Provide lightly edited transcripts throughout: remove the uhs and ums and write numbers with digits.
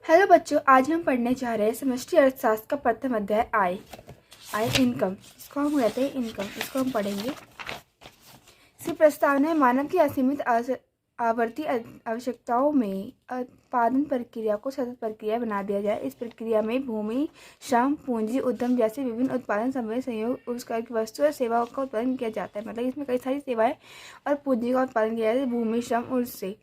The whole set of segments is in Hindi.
हेलो बच्चों, आज हम पढ़ने जा रहे हैं समष्टि अर्थशास्त्र का प्रथम अध्याय आय इनकम। इसको हम कहते हैं इनकम। इसको हम पढ़ेंगे। इसकी प्रस्तावना है मानव की असीमित आवर्ती आवश्यकताओं में उत्पादन प्रक्रिया को सतत प्रक्रिया बना दिया जाए। इस प्रक्रिया में भूमि, श्रम, पूंजी, उद्यम जैसे विभिन्न उत्पादन संबंधी संयोग उस वस्तु और सेवाओं का उत्पादन किया जाता है। मतलब इसमें कई सारी सेवाएं और पूंजी का उत्पादन किया जाता है, भूमि, श्रम और उससे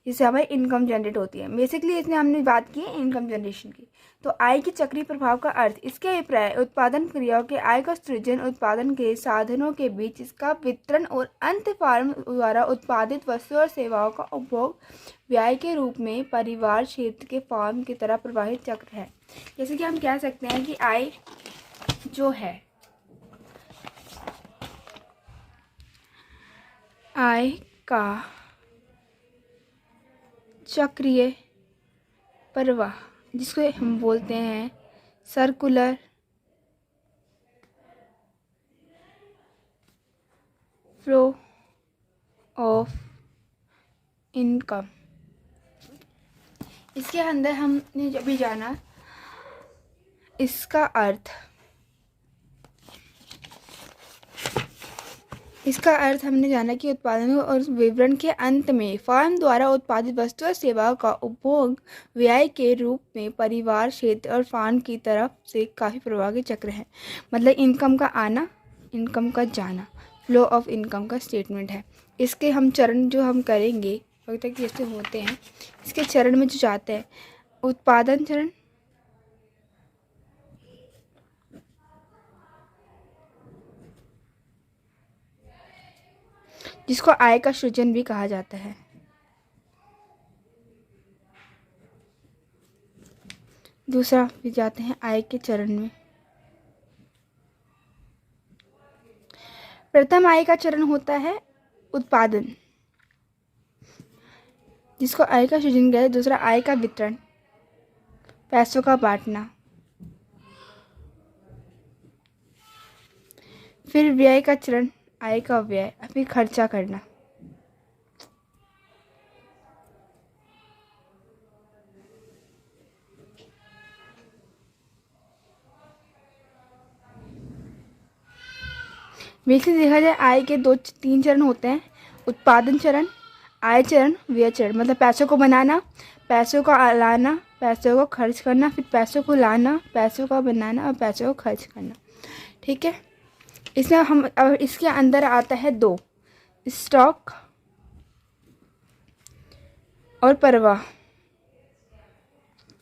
जिससे हमारी इनकम जनरेट होती है। बेसिकली इसमें हमने बात की इनकम जनरेशन की। तो आय के चक्रीय प्रभाव का अर्थ, इसके अभिप्राय उत्पादन क्रियाओं के आय का सृजन, उत्पादन के साधनों के बीच इसका वितरण और अंत फार्म द्वारा उत्पादित वस्तु और सेवाओं का उपभोग व्यय के रूप में परिवार क्षेत्र के फॉर्म की तरह प्रवाहित चक्र है। जैसे कि हम कह सकते हैं कि आय जो है, आय का चक्रीय प्रवाह जिसको हम बोलते हैं सर्कुलर फ्लो ऑफ इनकम। इसके अंदर हमने जब भी जाना इसका अर्थ हमने जाना कि उत्पादन और विवरण के अंत में फर्म द्वारा उत्पादित वस्तु और सेवाओं का उपभोग व्यय के रूप में परिवार, क्षेत्र और फर्म की तरफ से काफ़ी प्रभावी चक्र है। मतलब इनकम का आना, इनकम का जाना, फ्लो ऑफ इनकम का स्टेटमेंट है। इसके हम चरण जो हम करेंगे अभी तक जैसे होते हैं, इसके चरण में जो जाते हैं उत्पादन चरण, जिसको आय का सृजन भी कहा जाता है। दूसरा भी जाते हैं आय के चरण में। प्रथम आय का चरण होता है उत्पादन, जिसको आय का सृजन कहते हैं। दूसरा आय का वितरण, पैसों का बांटना। फिर व्यय का चरण, आय का व्यय, फिर खर्चा करना। वैसे देखा जाए आय के तीन चरण होते हैं, उत्पादन चरण, आय चरण, व्यय चरण। मतलब पैसों को बनाना, पैसों को लाना, पैसों को खर्च करना, फिर पैसों को लाना, पैसों को बनाना और पैसों को खर्च करना। ठीक है। इसमें हम अब इसके अंदर आता है दो, स्टॉक और प्रवाह,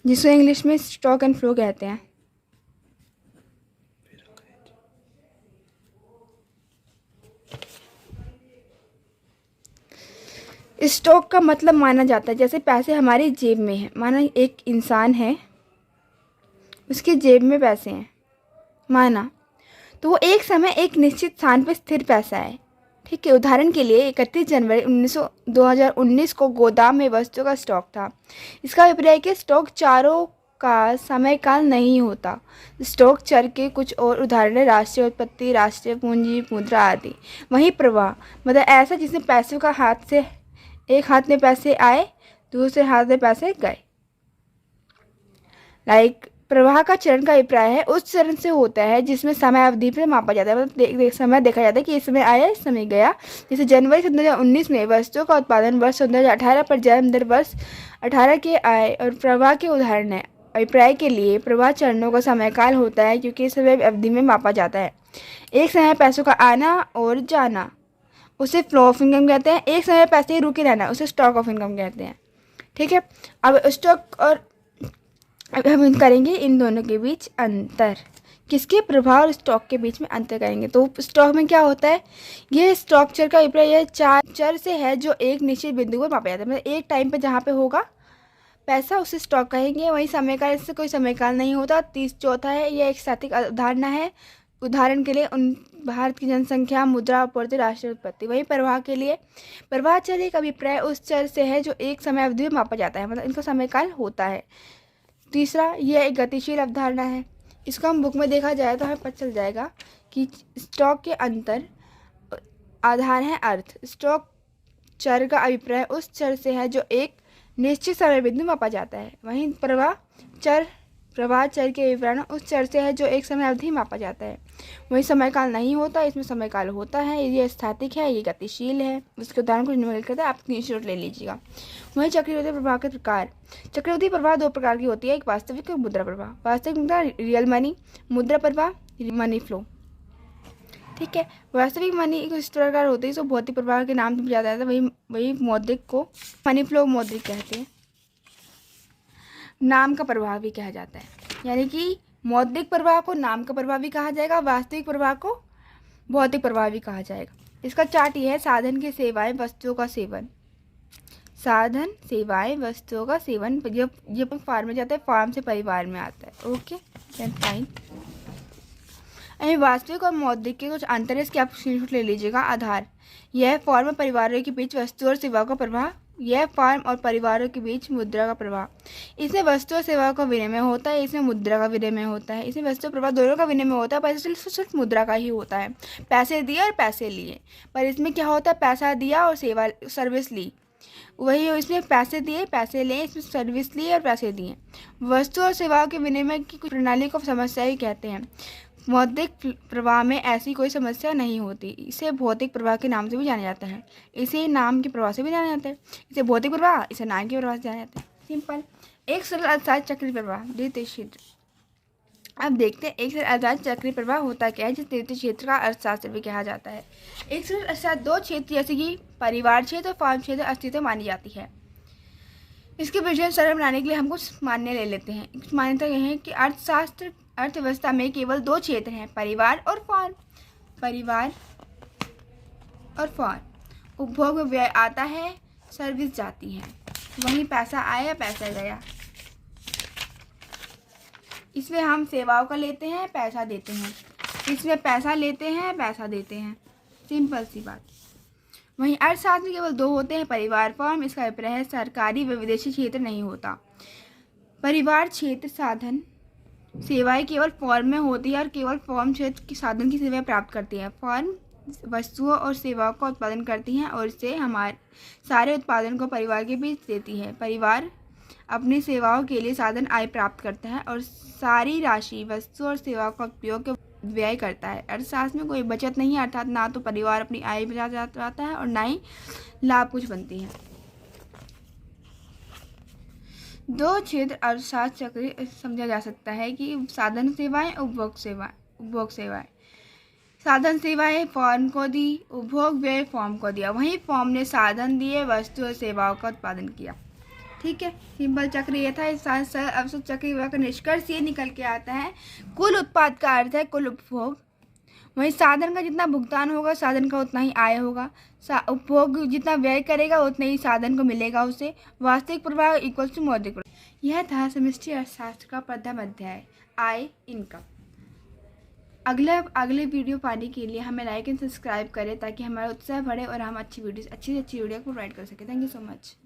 जिसको इंग्लिश में स्टॉक एंड फ्लो कहते हैं। स्टॉक का मतलब माना जाता है जैसे पैसे हमारी जेब में है। माना एक इंसान है, उसकी जेब में पैसे हैं माना, तो वो एक समय एक निश्चित स्थान पर स्थिर पैसा है। ठीक है। उदाहरण के लिए 31 जनवरी 2019 को गोदाम में वस्तुओं का स्टॉक था। इसका अभिप्राय है कि स्टॉक चारों का समय काल नहीं होता। स्टॉक चर के कुछ और उदाहरण है राष्ट्रीय उत्पत्ति, राष्ट्रीय पूंजी, मुद्रा आदि। वहीं प्रवाह मतलब ऐसा जिसमें पैसों का हाथ से एक हाथ में पैसे आए, दूसरे हाथ में पैसे गए। प्रवाह का चरण का अभिप्राय है उस चरण से होता है जिसमें समय अवधि पर मापा जाता है। मतलब समय देखा जाता है कि इस समय आया, इस समय गया। जैसे जनवरी 2019 में वस्तुओं का उत्पादन वर्ष 2018 पर जन्म दर वर्ष 18 के आय और प्रवाह के उदाहरण है। अभिप्राय के लिए प्रवाह चरणों का समयकाल होता है क्योंकि इस समय अवधि में मापा जाता है। एक समय पैसों का आना और जाना उसे फ्लो ऑफ इनकम कहते हैं। एक समय पैसे रुके रहना उसे स्टॉक ऑफ इनकम कहते हैं। ठीक है। अब स्टॉक और अब हम करेंगे इन दोनों के बीच अंतर, किसके प्रभाव और स्टॉक के बीच में अंतर करेंगे। तो स्टॉक में क्या होता है, ये स्टॉक चर का अभिप्राय यह चार चर से है जो एक निश्चित बिंदु पर मापा जाता है। मतलब एक टाइम पे जहाँ पे होगा पैसा उसे स्टॉक कहेंगे। वही समयकाल, इससे कोई समयकाल नहीं होता। चौथा है यह एक स्थैतिक अवधारणा है। उदाहरण के लिए भारत की जनसंख्या, मुद्रा आपूर्ति, राष्ट्रीय उत्पत्ति। वही प्रवाह के लिए प्रवाह चर एक अभिप्राय उस चर से है जो एक समय अवधि में मापा जाता है। मतलब इनका समयकाल होता है। तीसरा, यह एक गतिशील अवधारणा है। इसको हम बुक में देखा जाए तो हमें पता चल जाएगा कि स्टॉक के अंतर आधार है अर्थ। स्टॉक चर का अभिप्राय उस चर से है जो एक निश्चित समय बिंदु मापा जाता है। वहीं प्रवाह चर प्रवाह चर के विवरण उस चर से है जो एक समय अवधि मापा जाता है। वही समय काल नहीं होता, इसमें समय काल होता है। ये स्थैतिक है, ये गतिशील है। उसके उदाहरण को निम्नलिखित करते हैं, आप स्क्रीनशॉट ले लीजिएगा। वही चक्रवृद्धि प्रवाह के प्रकार। चक्रवृद्धि प्रवाह दो प्रकार की होती है, एक वास्तविक और मुद्रा प्रवाह। वास्तविक मुद्रा रियल मनी, मुद्रा प्रवाह मनी फ्लो। ठीक है, वास्तविक मनी इस प्रकार होती है, जो भौतिक प्रवाह के नाम से भी जाता है, वही मौद्रिक को मनी फ्लो मौद्रिक कहते हैं। नाम का प्रवाह भी कहा जाता है, यानी कि मौद्रिक प्रवाह को नाम का प्रवाह भी कहा जाएगा, वास्तविक प्रवाह को भौतिक प्रवाह भी कहा जाएगा। इसका चार्ट ये है, साधन के सेवाएं वस्तुओं का सेवन। साधन सेवाएं वस्तुओं का सेवन, जब फार्म में जाता है, फार्म से परिवार में आता है। Okay, then fine. वास्तविक और मौद्रिक के कुछ अंतर है, इसके आप स्क्रीनशॉट ले लीजिएगा। आधार, यह फॉर्म और परिवारों के बीच वस्तु और सेवाओं का प्रवाह। यह फॉर्म और परिवारों के बीच मुद्रा का प्रवाह। इसमें वस्तु और सेवाओं का विनिमय होता है, इसमें मुद्रा का विनिमय होता है। इसमें वस्तु प्रवाह दोनों का विनिमय होता है, पर इसमें सिर्फ मुद्रा का ही होता है। पैसे दिए और पैसे लिए, पर इसमें क्या होता है, पैसा दिया और सेवा सर्विस ली। वही इसमें पैसे दिए पैसे लिए, इसमें सर्विस लिए और पैसे दिए। वस्तु और सेवाओं के विनिमय की कुछ प्रणाली को समस्या ही कहते हैं। मौद्रिक प्रवाह में ऐसी कोई समस्या नहीं होती, इसे भौतिक प्रवाह के नाम से भी जाना जाता है। इसे नाम के प्रवाह से भी जाना जाता है। इसे भौतिक प्रवाह, इसे नाम के प्रवाह से जाना जाता है। सिंपल। एक सरल अर्थशास्त्र चक्रीय प्रवाह, द्वितीय क्षेत्र। अब देखते हैं एक सरल अर्थशास्त्र चक्रीय प्रवाह होता क्या है, जिस द्वितीय क्षेत्र का अर्थशास्त्र भी कहा जाता है। एक सरल अर्थशास्त्र दो क्षेत्र जैसे कि परिवार क्षेत्र और फॉर्म क्षेत्र अस्तित्व मानी जाती है। इसके विषय सरल बनाने के लिए हम कुछ मान्य ले लेते हैं। कुछ मान्यता यह है कि अर्थशास्त्र अर्थव्यवस्था में केवल दो क्षेत्र हैं, परिवार और फॉर्म। परिवार और फॉर्म। उपभोग में व्यय आता है, सर्विस जाती है। वहीं पैसा आया पैसा गया। इसमें हम सेवाओं का लेते हैं, पैसा देते हैं। इसमें पैसा लेते हैं, पैसा देते हैं। सिंपल सी बात। वहीं अर्थशास्त्र में केवल दो होते हैं, परिवार फॉर्म। इसका अभिप्राय है सरकारी व विदेशी क्षेत्र नहीं होता। परिवार क्षेत्र साधन सेवाएं केवल फॉर्म में होती है और केवल फॉर्म क्षेत्र की साधन की सेवाएं प्राप्त करती है। फॉर्म वस्तुओं और सेवाओं का उत्पादन करती हैं और इससे हमारे सारे उत्पादन को परिवार के बीच देती है। परिवार अपनी सेवाओं के लिए साधन आय प्राप्त करता है और सारी राशि वस्तु और सेवाओं का उपयोग व्यय करता है। अर्थशास्त्र में कोई बचत नहीं है, अर्थात ना तो परिवार अपनी आय बचा जाता है और ना ही लाभ कुछ बनती है। दो क्षेत्र अर्थशास्त्र चक्र समझा जा सकता है कि साधन सेवाएं, उपभोग सेवाएं। साधन सेवाएं फॉर्म को दी, उपभोग व्यय फॉर्म को दिया। वहीं फॉर्म ने साधन दिए, वस्तु और सेवाओं का उत्पादन किया। ठीक है, सिंपल चक्र ये था। इस अवसर चक्र का निष्कर्ष ये निकल के आता है, कुल उत्पाद का अर्थ है कुल उपभोग। वहीं साधन का जितना भुगतान होगा, साधन का उतना ही आय होगा। उपभोग जितना व्यय करेगा उतने ही साधन को मिलेगा उसे। वास्तविक प्रवाह इक्वल्स टू मौद्रिक प्रवाह। यह था समष्टि अर्थशास्त्र का प्रथम अध्याय, आय इनकम। अगले वीडियो पाने के लिए हमें लाइक एंड सब्सक्राइब करें, ताकि हमारा उत्साह बढ़े और हम अच्छी से अच्छी वीडियो प्रोवाइड कर सकें। Thank you so much.